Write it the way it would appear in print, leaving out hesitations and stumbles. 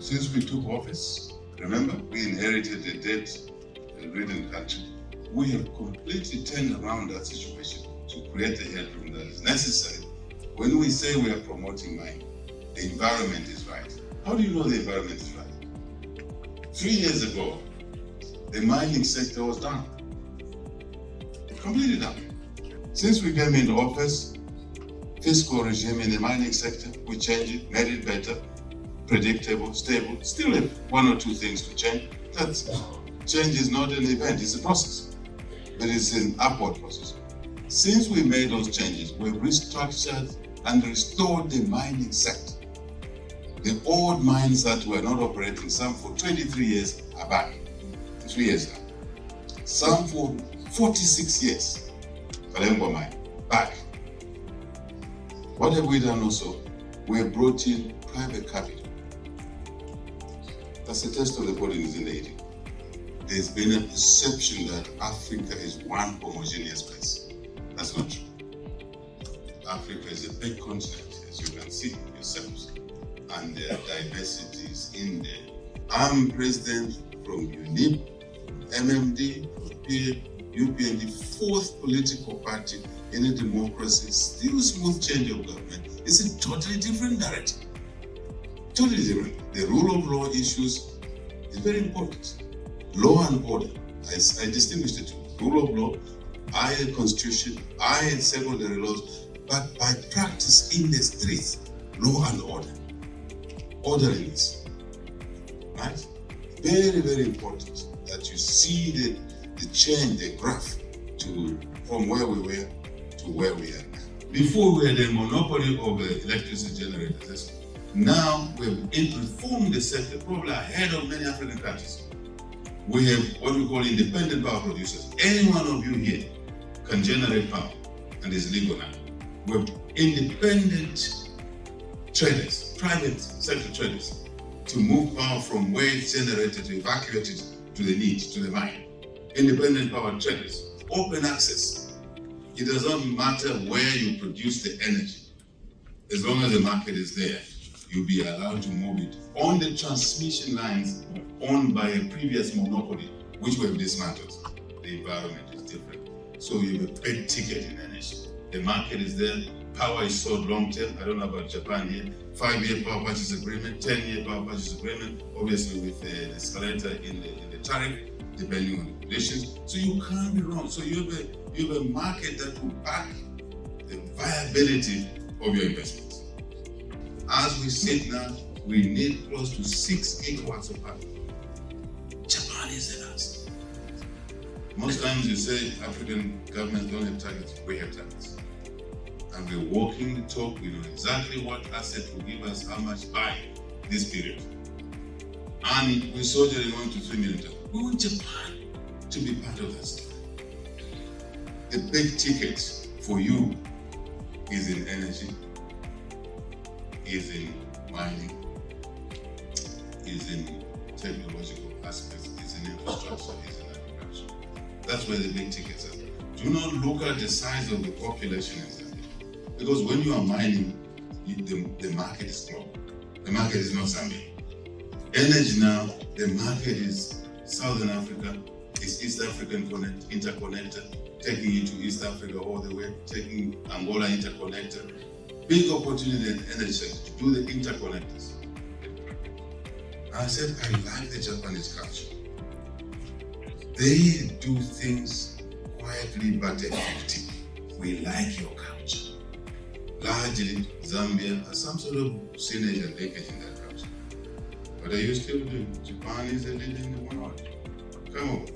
Since we took office, remember, we inherited a debt-ridden country. We have completely turned around that situation to create the headroom that is necessary. When we say we are promoting mining, the environment is right. How do you know the environment is right? 3 years ago, the mining sector was done. Completely done. Since we came into office, fiscal regime in the mining sector, we changed it, made it better, predictable, stable. Still have one or two things to change. That change is not an event, it's a process. But it's an upward process. Since we made those changes, we've restructured and restored the mining sector. The old mines that were not operating, some for 23 years, are back. 3 years now. Some for 46 years. Kalengwa mine, back. What have we done also? We have brought in private capital. That's the test of the body is in the eating. There's been a perception that Africa is one homogeneous place. That's not true. Africa is a big continent, as you can see yourselves, and there are diversities in there. I'm president from UNIP, MMD, from UPND, fourth political party in a democracy, still smooth change of government. It's a totally different narrative. Totally different. The rule of law issues is very important. Law and order, I distinguish the two. Rule of law, I constitution, I secondary laws, but by practice in the streets, law and order. Orderliness, right? Very, very important that you see the change, the graph from where we were to where we are now. Before we had a monopoly of electricity generators. Now we've reformed the sector, probably ahead of many African countries. We have what we call independent power producers. Any one of you here can generate power and is legal now. We have independent traders, private sector traders, to move power from where it's generated to evacuate it to the need, to the mine. Independent power traders, open access. It does not matter where you produce the energy. As long as the market is there, you'll be allowed to move it on the transmission lines owned by a previous monopoly, which we have dismantled. The environment is different. So you have a big ticket in energy. The market is there, power is sold long term. I don't know about Japan here. 5-year power purchase agreement, 10-year power purchase agreement, obviously with the escalator in the tariff, depending on the conditions. So you can't be wrong. So you have a market that will back the viability of your investments. As we sit now, we need close to 6 gigawatts of power. Japan is the last. Most times you say African governments don't have targets, we have targets. And we're walking the talk, we know exactly what asset will give us how much by this period. And we soldier in 1 to 3 million. We want Japan to be part of that story. The big ticket for you is in energy, is in mining, is in technological aspects, is in infrastructure, is in agriculture. That's where the big tickets are. Do not look at the size of the population in Zambia. Because when you are mining, the market is global. The market is not Zambia. Energy now, the market is Southern Africa, is East African interconnector, taking you to East Africa all the way, taking Angola interconnector. Big opportunity in energy sector to do the interconnectors. I said, I like the Japanese culture. They do things quietly but effectively. We like your culture. Largely, Zambia has some sort of synergy and linkage in that culture. But are you still doing? Japan is a leader in the world. Come on.